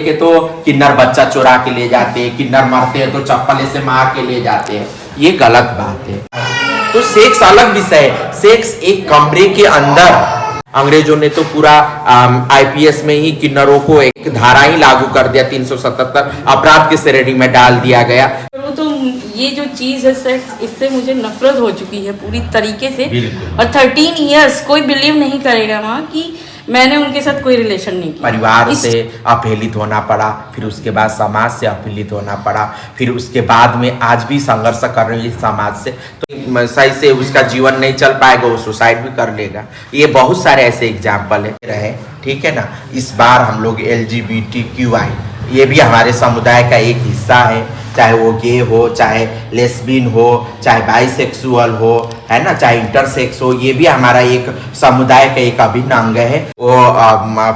के तो किन्नर बच्चा चुरा के ले जाते हैं, किन्नर मरते हैं तो चप्पल से मार के ले जाते हैं। ये गलत बात है। तो सेक्स अलग विषय है। सेक्स एक कमरे के अंदर, अंग्रेजों ने तो पूरा आईपीएस में ही किन्नरों को एक धारा ही लागू कर दिया, 377 अपराध की श्रेणी में डाल दिया गया। वो तो ये जो चीज है सेक्स, इससे मुझे नफरत हो चुकी है पूरी तरीके से। और 13 इयर्स कोई बिलीव नहीं करेगा वहाँ कि मैंने उनके साथ कोई रिलेशन नहीं किया। परिवार से अपहेलित होना पड़ा, फिर उसके बाद समाज से अपहेलित होना पड़ा, फिर उसके बाद में आज भी संघर्ष कर रही है समाज से। तो सही से उसका जीवन नहीं चल पाएगा, वो सुसाइड भी कर लेगा। ये बहुत सारे ऐसे एग्जाम्पल रहे, ठीक है ना। इस बार हम लोग LGBTQI, ये भी हमारे समुदाय का एक हिस्सा है, चाहे वो गे हो, चाहे लेस्बियन हो, चाहे बाइसेक्सुअल हो, है ना, चाहे इंटरसेक्स हो, ये भी हमारा एक समुदाय का एक अभिन्न अंग है। वो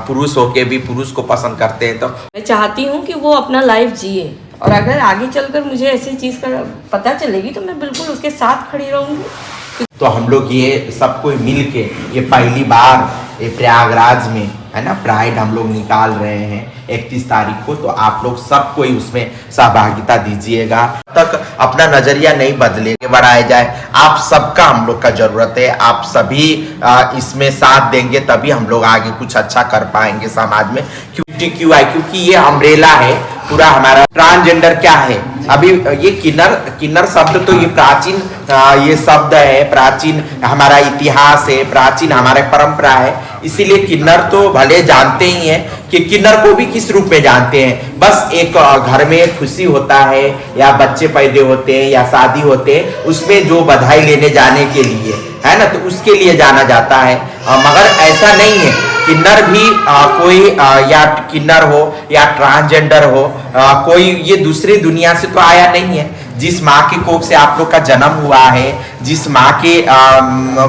पुरुष होके भी पुरुष को पसंद करते हैं। तो मैं चाहती हूँ कि वो अपना लाइफ जिए, और अगर आगे चलकर मुझे ऐसी चीज़ का पता चलेगी तो मैं बिल्कुल उसके साथ खड़ी रहूँगी। तो हम लोग ये सब कोई मिल के ये पहली बार ये प्रयागराज में, है ना, प्राइड हम लोग निकाल रहे हैं 31 तारीख को। तो आप लोग सब कोई उसमें सहभागिता दीजिएगा। तक अपना नजरिया नहीं बदलेंगे, बढ़ाया जाए, आप सबका हम लोग का जरूरत है। आप सभी इसमें साथ देंगे तभी हम लोग आगे कुछ अच्छा कर पाएंगे समाज में। क्योंकि ये अम्ब्रेला है पूरा हमारा। ट्रांसजेंडर क्या है? अभी ये किन्नर शब्द तो ये प्राचीन ये शब्द है, प्राचीन हमारा इतिहास है, प्राचीन हमारे परंपरा है। इसीलिए किन्नर तो भले जानते ही हैं कि किन्नर को भी किस रूप में जानते हैं। बस एक घर में खुशी होता है या बच्चे पैदा होते हैं या शादी होते हैं, उसमें जो बधाई लेने जाने के लिए, है ना, तो उसके लिए जाना जाता है। मगर ऐसा नहीं है। किन्नर भी कोई या किन्नर हो या ट्रांसजेंडर हो, कोई ये दूसरी दुनिया से तो आया नहीं है। जिस माँ के कोख से आप लोग का जन्म हुआ है, जिस माँ के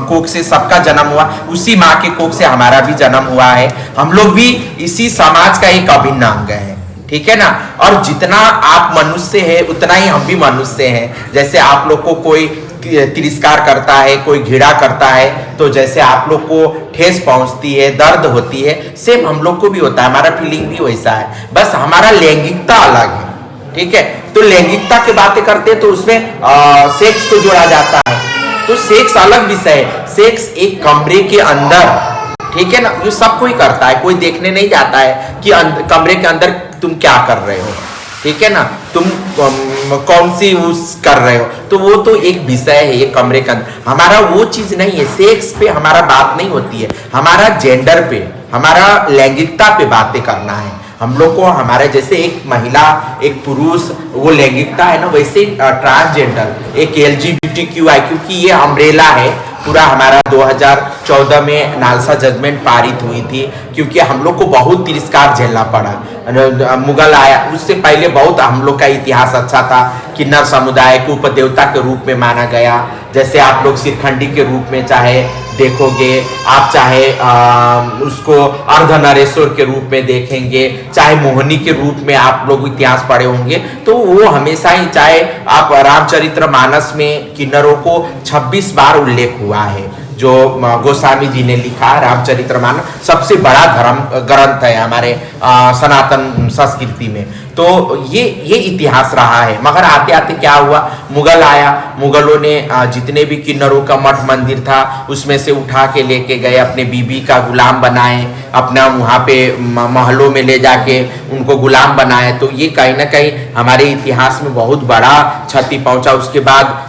कोख से सबका जन्म हुआ, उसी माँ के कोख से हमारा भी जन्म हुआ है। हम लोग भी इसी समाज का एक अभिन्न अंग है, ठीक है ना। और जितना आप मनुष्य है उतना ही हम भी मनुष्य हैं। जैसे आप लोग को कोई तिरस्कार करता है, कोई घृणा करता है, तो जैसे आप लोग को ठेस पहुंचती है, दर्द होती है, सेम हम लोग को भी होता है। हमारा फीलिंग भी वैसा है, बस हमारा लैंगिकता अलग है, ठीक है। तो लैंगिकता की बातें करते हैं तो उसमें सेक्स को जोड़ा जाता है। तो सेक्स अलग विषय है। सेक्स एक कमरे के अंदर, ठीक है ना, ये सब कोई करता है। कोई देखने नहीं जाता है कि कमरे के अंदर तुम क्या कर रहे हो, ठीक है ना, तुम कौन सी यूज कर रहे हो। तो वो तो एक विषय है, ये कमरे के अंदर। हमारा वो चीज नहीं है। सेक्स पे हमारा बात नहीं होती है, हमारा जेंडर पे, हमारा लैंगिकता पे बातें करना है। हम लोग को हमारे जैसे एक महिला, एक पुरुष, वो लैंगिकता है ना, वैसे ट्रांसजेंडर एक LGBTQI, क्योंकि ये अम्ब्रेला है पूरा हमारा। 2014 में नालसा जजमेंट पारित हुई थी, क्योंकि हम लोग को बहुत तिरस्कार झेलना पड़ा। मुगल आया, उससे पहले बहुत हम लोग का इतिहास अच्छा था। किन्नर समुदाय को उपदेवता के रूप में माना गया। जैसे आप लोग सिरखंडी के रूप में चाहे देखोगे, आप चाहे उसको अर्धनरेश्वर के रूप में देखेंगे, चाहे मोहनी के रूप में आप लोग इतिहास पढ़े होंगे, तो वो हमेशा ही, चाहे आप रामचरितमानस में किन्नरों को 26 बार उल्लेख हुआ है। जो गोस्वामी जी ने लिखा रामचरितमानस सबसे बड़ा धर्म ग्रंथ है हमारे सनातन संस्कृति में। तो ये इतिहास रहा है। मगर आते आते क्या हुआ, मुगल आया। मुगलों ने जितने भी किन्नरों का मठ मंदिर था उसमें से उठा के लेके गए, अपने बीबी का गुलाम बनाए, अपना वहाँ पे महलों में ले जाके उनको गुलाम बनाए। तो ये कहीं ना कहीं हमारे इतिहास में बहुत बड़ा क्षति पहुंचा। उसके बाद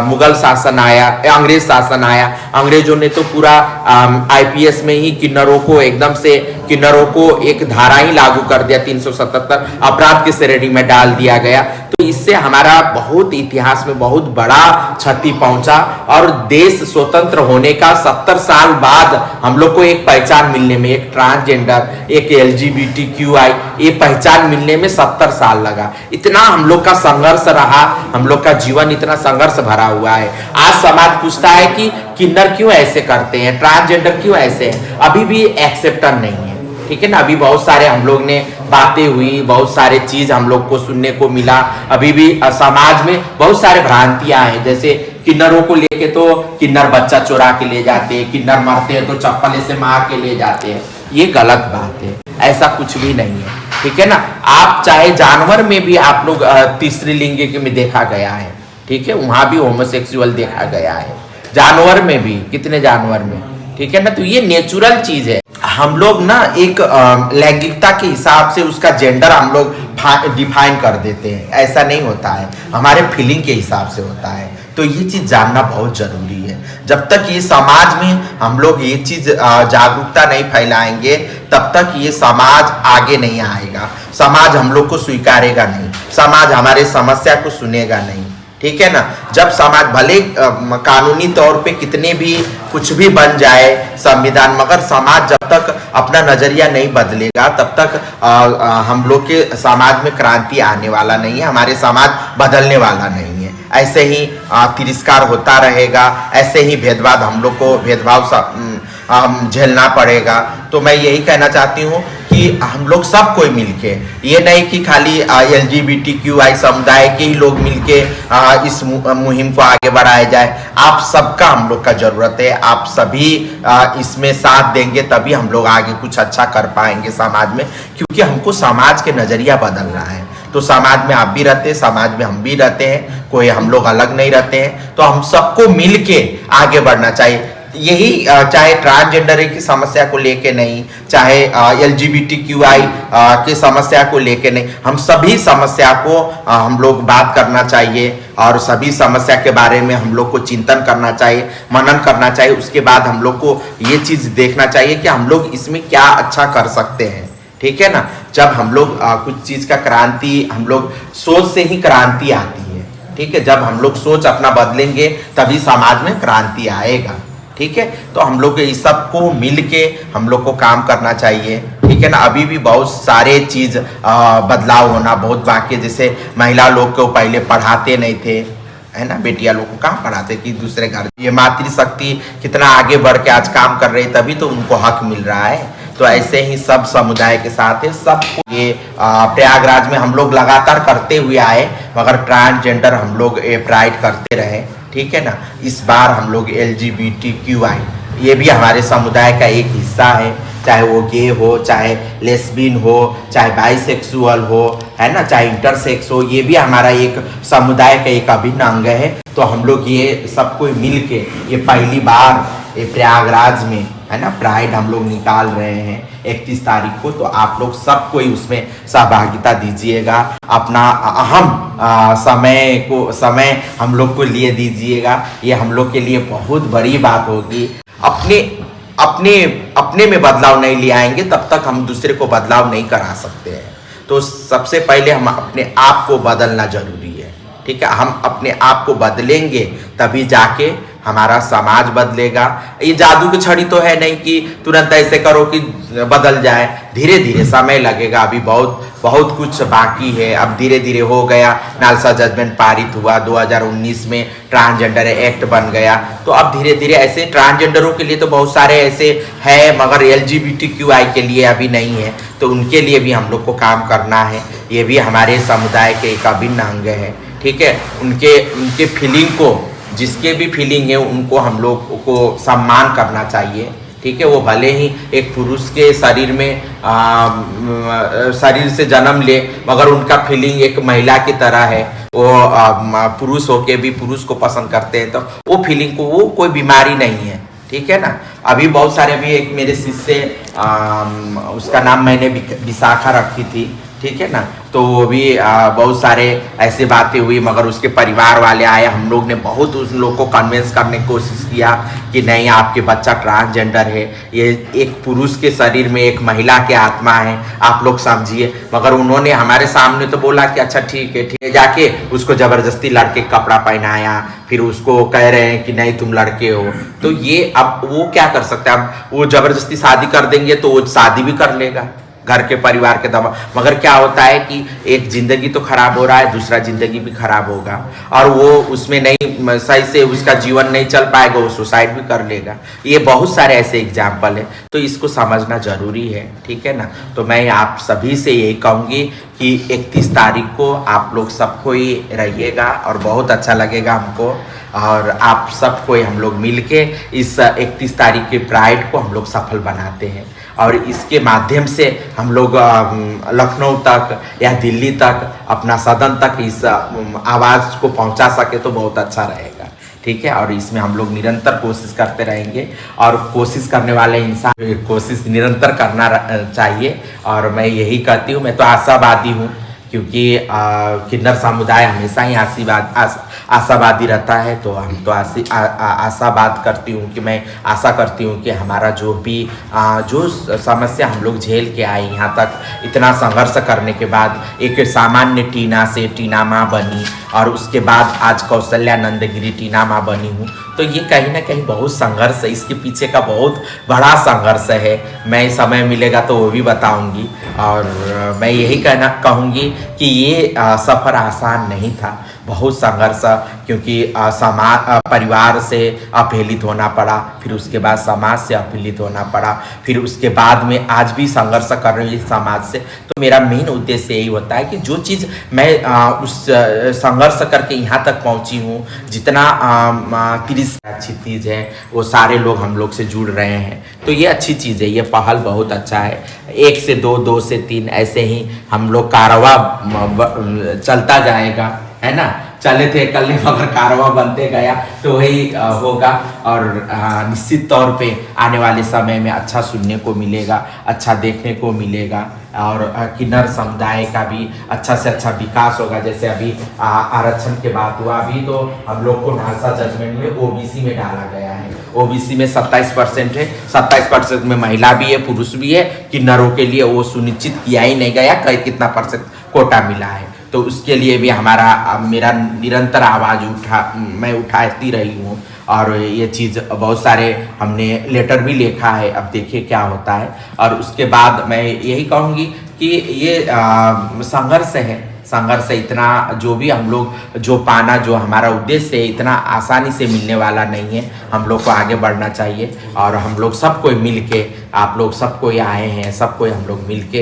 मुगल शासन आया, अंग्रेज शासन आया। अंग्रेजों ने तो पूरा आईपीएस में ही किन्नरों को एकदम से, किन्नरों को एक धारा ही लागू कर दिया, 377 अपराध की श्रेणी में डाल दिया गया। तो इससे हमारा बहुत इतिहास में बहुत बड़ा क्षति पहुंचा। और देश स्वतंत्र होने का 70 साल बाद हम लोग को एक पहचान मिलने में, एक ट्रांसजेंडर, एक LGBTQI, ये पहचान मिलने में 70 साल लगा। इतना हम लोग का संघर्ष रहा, हम लोग का जीवन इतना संघर्ष भरा हुआ है। आज समाज पूछता है कि किन्नर क्यों ऐसे करते हैं, ट्रांसजेंडर क्यों ऐसे हैं। अभी भी एक्सेप्टर नहीं है, ठीक है ना। अभी बहुत सारे हम लोग ने बातें हुई, बहुत सारे चीज हम लोग को सुनने को मिला। अभी भी समाज में बहुत सारे भ्रांतियां हैं। जैसे किन्नरों को लेके तो किन्नर बच्चा चुरा के ले जाते हैं, किन्नर मरते हैं तो चप्पल से मार के ले जाते हैं। ये गलत बात है, ऐसा कुछ भी नहीं है। ठीक है ना। आप चाहे जानवर में भी आप लोग तीसरी लिंग में देखा गया है, ठीक है, वहां भी होमोसेक्सुअल देखा गया है, जानवर में भी, कितने जानवर में, ठीक है ना। तो ये नेचुरल चीज है। हम लोग ना एक लैंगिकता के हिसाब से उसका जेंडर हम लोग डिफाइन कर देते हैं, ऐसा नहीं होता है, हमारे फीलिंग के हिसाब से होता है। तो ये चीज जानना बहुत जरूरी है। जब तक ये समाज में हम लोग ये चीज जागरूकता नहीं फैलाएंगे, तब तक ये समाज आगे नहीं आएगा, समाज हम लोग को स्वीकारेगा नहीं, समाज हमारे समस्या को सुनेगा नहीं, ठीक है ना। जब समाज भले कानूनी तौर पे कितने भी कुछ भी बन जाए संविधान, मगर समाज जब तक अपना नजरिया नहीं बदलेगा तब तक हम लोग के समाज में क्रांति आने वाला नहीं है, हमारे समाज बदलने वाला नहीं है। ऐसे ही तिरस्कार होता रहेगा, ऐसे ही भेदभाव हम लोग को झेलना पड़ेगा। तो मैं यही कहना चाहती हूँ कि हम लोग सब कोई मिलके, ये नहीं कि खाली LGBTQI समुदाय के ही लोग मिलके इस मुहिम को आगे बढ़ाया जाए। आप सबका हम लोग का जरूरत है, आप सभी इसमें साथ देंगे तभी हम लोग आगे कुछ अच्छा कर पाएंगे समाज में, क्योंकि हमको समाज के नजरिया बदलना है। तो समाज में आप भी रहते हैं, समाज में हम भी रहते हैं, कोई हम लोग अलग नहीं रहते हैं। तो हम सबको मिलके आगे बढ़ना चाहिए। यही चाहे ट्रांसजेंडर की समस्या को लेके नहीं, चाहे LGBTQI की समस्या को लेके नहीं, हम सभी समस्या को हम लोग बात करना चाहिए और सभी समस्या के बारे में हम लोग को चिंतन करना चाहिए, मनन करना चाहिए। उसके बाद हम लोग को ये चीज देखना चाहिए कि हम लोग इसमें क्या अच्छा कर सकते हैं, ठीक है ना। जब हम लोग कुछ चीज का क्रांति, हम लोग सोच से ही क्रांति आती है, ठीक है। जब हम लोग सोच अपना बदलेंगे तभी समाज में क्रांति आएगा, ठीक है। तो हम लोग इस सब को मिल के हम लोग को काम करना चाहिए, ठीक है ना। अभी भी बहुत सारे चीज बदलाव होना बहुत बाकी है। जैसे महिला लोग को पहले पढ़ाते नहीं थे, है ना, बेटिया लोग को कहाँ पढ़ाते कि दूसरे घर। ये मातृशक्ति कितना आगे बढ़ के आज काम कर रही है, तभी तो उनको हक मिल रहा है। तो ऐसे ही सब समुदाय के साथ है, सबको ये प्रयागराज में हम लोग लगातार करते हुए आए, मगर ट्रांसजेंडर हम लोग प्राइड करते रहे, ठीक है ना। इस बार हम लोग LGBTQI, ये भी हमारे समुदाय का एक हिस्सा है, चाहे वो गे हो, चाहे लेस्बियन हो, चाहे बाइसेक्सुअल हो, है ना, चाहे इंटरसेक्स हो, ये भी हमारा एक समुदाय का एक अभिन्न अंग है। तो हम लोग ये सब कोई मिल के ये पहली बार ये प्रयागराज में, है ना, प्राइड हम लोग निकाल रहे हैं 31 तारीख को। तो आप लोग सब कोई उसमें सहभागिता दीजिएगा, अपना अहम समय हम लोग को लिए दीजिएगा। ये हम लोग के लिए बहुत बड़ी बात होगी। अपने में बदलाव नहीं ले आएंगे तब तक हम दूसरे को बदलाव नहीं करा सकते हैं। तो सबसे पहले हम अपने आप को बदलना जरूरी है, ठीक है। हम अपने आप को बदलेंगे तभी जाके हमारा समाज बदलेगा। ये जादू की छड़ी तो है नहीं कि तुरंत ऐसे करो कि बदल जाए, धीरे धीरे समय लगेगा। अभी बहुत कुछ बाकी है। अब धीरे धीरे हो गया, नालसा जजमेंट पारित हुआ, 2019 में ट्रांसजेंडर एक्ट बन गया। तो अब धीरे धीरे ऐसे ट्रांसजेंडरों के लिए तो बहुत सारे ऐसे है, मगर LGBTQI के लिए अभी नहीं है। तो उनके लिए भी हम लोग को काम करना है। ये भी हमारे समुदाय के एक अभिन्न अंग है, ठीक है। उनके फीलिंग को, जिसके भी फीलिंग है, उनको हम लोग को सम्मान करना चाहिए, ठीक है। वो भले ही एक पुरुष के शरीर में शरीर से जन्म ले, मगर उनका फीलिंग एक महिला की तरह है। वो पुरुष होके भी पुरुष को पसंद करते हैं, तो वो फीलिंग को, वो कोई बीमारी नहीं है, ठीक है ना। अभी बहुत सारे, अभी एक मेरे शिष्य, उसका नाम मैंने विशाखा रखी थी, ठीक है ना। तो वो भी बहुत सारे ऐसे बातें हुई, मगर उसके परिवार वाले आए, हम लोग ने बहुत उस लोग को कन्विंस करने की कोशिश किया कि नहीं, आपके बच्चा ट्रांसजेंडर है, ये एक पुरुष के शरीर में एक महिला के आत्मा है, आप लोग समझिए। मगर उन्होंने हमारे सामने तो बोला कि अच्छा ठीक है, जाके उसको जबरदस्ती लड़के कपड़ा पहनाया, फिर उसको कह रहे हैं कि नहीं तुम लड़के हो। तो ये अब वो क्या कर सकते हैं, अब वो जबरदस्ती शादी कर देंगे तो वो शादी भी कर लेगा घर के परिवार के दबाव। मगर क्या होता है कि एक जिंदगी तो खराब हो रहा है, दूसरा जिंदगी भी खराब होगा, और वो उसमें नहीं सही से उसका जीवन नहीं चल पाएगा, वो सुसाइड भी कर लेगा। ये बहुत सारे ऐसे एग्जाम्पल है। तो इसको समझना जरूरी है, ठीक है ना। तो मैं आप सभी से यही कहूँगी कि 31 तारीख को आप लोग सबको ही रहिएगा और बहुत अच्छा लगेगा हमको। और आप सब कोई हम लोग मिलके इस 31 तारीख के प्राइड को हम लोग सफल बनाते हैं। और इसके माध्यम से हम लोग लखनऊ तक या दिल्ली तक अपना सदन तक इस आवाज़ को पहुंचा सके तो बहुत अच्छा रहेगा, ठीक है। और इसमें हम लोग निरंतर कोशिश करते रहेंगे और कोशिश करने वाले इंसान कोशिश निरंतर करना चाहिए। और मैं यही कहती हूँ, मैं तो आशावादी हूँ क्योंकि किन्नर समुदाय हमेशा ही आशावादी रहता है, तो हम तो आशावाद करती हूँ कि मैं आशा करती हूँ कि हमारा जो भी जो समस्या हम लोग झेल के आए यहाँ तक, इतना संघर्ष करने के बाद एक सामान्य टीना से टीना माँ बनी और उसके बाद आज कौशल्या नंदगिरी टीना माँ बनी हूँ, तो ये कहीं ना कहीं बहुत संघर्ष है, इसके पीछे का बहुत बड़ा संघर्ष है। मैं समय मिलेगा तो वो भी बताऊंगी। और मैं यही कहूँगी कि ये सफ़र आसान नहीं था, बहुत संघर्ष, क्योंकि परिवार से अपहेलित होना पड़ा, फिर उसके बाद समाज से अपहेलित होना पड़ा, फिर उसके बाद में आज भी संघर्ष कर रही हूँ समाज से। तो मेरा मेन उद्देश्य यही होता है कि जो चीज़ मैं उस संघर्ष करके यहाँ तक पहुँची हूँ, जितना 30 अच्छी चीज़ है वो सारे लोग हम लोग से जुड़ रहे हैं, तो ये अच्छी चीज़ है, ये पहल बहुत अच्छा है। 1 से 2, 2 से 3 ऐसे ही हम लोग कारवा चलता जाएगा, है ना। चले थे कल मगर कारवा बनते गया तो वही होगा। और निश्चित तौर पे आने वाले समय में अच्छा सुनने को मिलेगा, अच्छा देखने को मिलेगा और किन्नर समुदाय का भी अच्छा से अच्छा विकास होगा। जैसे अभी आरक्षण के बात हुआ, अभी तो हम लोग को नालसा जजमेंट में ओबीसी में डाला गया है। ओबीसी में 27% है, 27% में महिला भी है, पुरुष भी है। किन्नरों के लिए वो सुनिश्चित किया ही नहीं गया कितना परसेंट कोटा मिला है, तो उसके लिए भी मेरा निरंतर आवाज़ मैं उठाती रही हूँ। और ये चीज़ बहुत सारे हमने लेटर भी लिखा है, अब देखिए क्या होता है। और उसके बाद मैं यही कहूँगी कि ये संघर्ष है, संघर्ष इतना जो भी हम लोग जो पाना, जो हमारा उद्देश्य है, इतना आसानी से मिलने वाला नहीं है। हम लोग को आगे बढ़ना चाहिए और हम लोग सब कोई मिल के, आप लोग सब कोई आए हैं, सब कोई हम लोग मिल के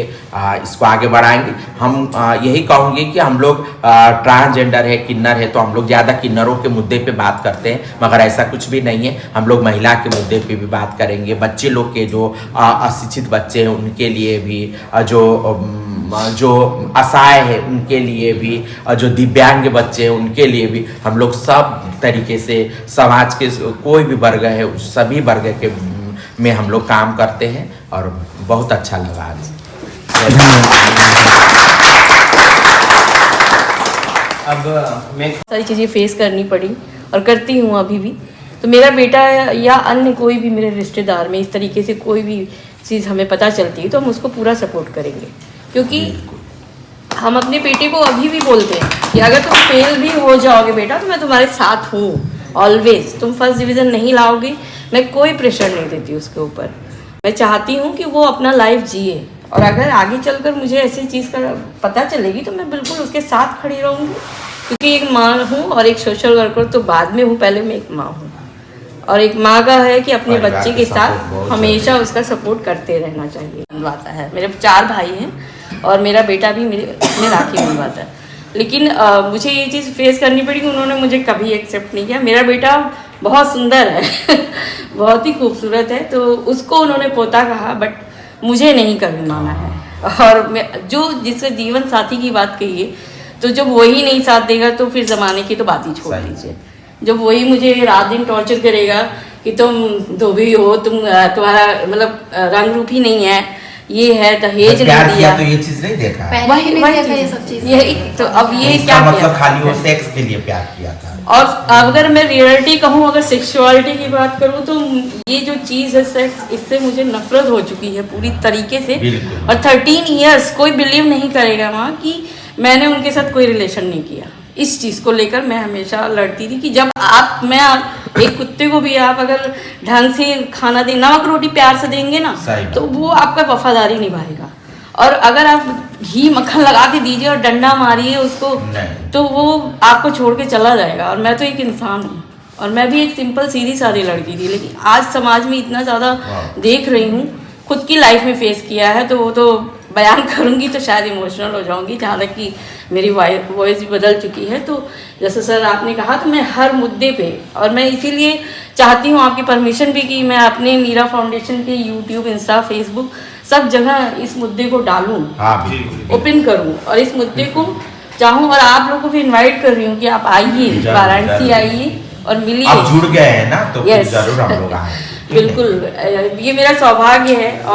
इसको आगे बढ़ाएंगे। हम यही कहूँगी कि हम लोग ट्रांसजेंडर है, किन्नर है, तो हम लोग ज़्यादा किन्नरों के मुद्दे पे बात करते हैं, मगर ऐसा कुछ भी नहीं है। हम लोग महिला के मुद्दे पे भी बात करेंगे, बच्चे लोग के जो अशिक्षित बच्चे हैं उनके लिए भी, जो असहाय है उनके लिए भी, जो दिव्यांग बच्चे हैं उनके लिए भी, हम लोग सब तरीके से समाज के कोई भी वर्ग है उस सभी वर्ग के में हम लोग काम करते हैं। और बहुत अच्छा लगा आज। अब मैं सारी चीज़ें फेस करनी पड़ी और करती हूँ अभी भी। तो मेरा बेटा या अन्य कोई भी मेरे रिश्तेदार में इस तरीके से कोई भी चीज़ हमें पता चलती है तो हम उसको पूरा सपोर्ट करेंगे, क्योंकि हम अपने बेटे को अभी भी बोलते हैं कि अगर तुम फेल भी हो जाओगे बेटा तो मैं तुम्हारे साथ हूँ ऑलवेज। तुम फर्स्ट डिवीज़न नहीं लाओगे, मैं कोई प्रेशर नहीं देती उसके ऊपर। मैं चाहती हूँ कि वो अपना लाइफ जिए, और अगर आगे चलकर मुझे ऐसी चीज़ का पता चलेगी तो मैं बिल्कुल उसके साथ खड़ी रहूँगी, क्योंकि एक माँ हूँ और एक सोशल वर्कर तो बाद में हूँ, पहले मैं एक माँ हूँ। और एक माँ का है कि अपने बच्चे के साथ हमेशा उसका सपोर्ट करते रहना चाहिए। बनवाता है, मेरे 4 भाई हैं और मेरा बेटा भी मेरे राखी बनवाता है। लेकिन मुझे ये चीज़ फेस करनी पड़ी कि उन्होंने मुझे कभी एक्सेप्ट नहीं किया। मेरा बेटा बहुत सुंदर है बहुत ही खूबसूरत है, तो उसको उन्होंने पोता कहा, बट मुझे नहीं कभी माना है। और मैं जो जिससे जीवन साथी की बात कही है, तो जब वही नहीं साथ देगा तो फिर ज़माने की तो बात ही छोड़ दीजिए। जब वही मुझे रात दिन टॉर्चर करेगा कि तुम धोबी हो, तुम्हारा मतलब रंग रूप ही नहीं है, ये है दहेज नहीं दिया, तो ये चीज नहीं देखा, वही देखा ये सब चीज। ये तो अब ये क्या मतलब खाली वो सेक्स के लिए प्यार किया था। और अगर मैं रियलिटी कहूँ, अगर सेक्सुअलिटी की बात करूँ, तो ये जो चीज़ है सेक्स, इससे मुझे नफरत हो चुकी है पूरी तरीके से। और 13 इयर्स कोई बिलीव नहीं करेगा वहाँ कि मैंने उनके साथ कोई रिलेशन नहीं किया। इस चीज़ को लेकर मैं हमेशा लड़ती थी कि जब एक कुत्ते को भी आप अगर ढंग से खाना दें, नमक रोटी प्यार से देंगे ना, तो वो आपका वफादारी निभाएगा। और अगर आप घी मक्खन लगा के दीजिए और डंडा मारिए उसको, तो वो आपको छोड़ के चला जाएगा। और मैं तो एक इंसान हूँ, और मैं भी एक सिंपल सीधी सादी लड़की थी, लेकिन आज समाज में इतना ज़्यादा देख रही हूँ, खुद की लाइफ में फेस किया है, तो वो तो बयान करूंगी तो शायद इमोशनल हो जाऊंगी, जहाँ तक कि मेरी वॉइस भी बदल चुकी है। तो जैसे सर आपने कहा, तो मैं हर मुद्दे पे, और मैं इसीलिए चाहती हूँ आपकी परमिशन भी कि मैं अपने मीरा फाउंडेशन के यूट्यूब, इंस्टा, फेसबुक सब जगह इस मुद्दे को डालूँ, हाँ बिल्कुल, ओपन करूँ और इस मुद्दे को चाहूँ। और आप लोगों को भी इनवाइट कर रही हूँ कि आप आइए, वाराणसी आइए और मिलिए। आप जुड़ गए हैं ना, तो Yes. जरूर हम लोग आएंगे। बिल्कुल, ये मेरा सौभाग्य है। और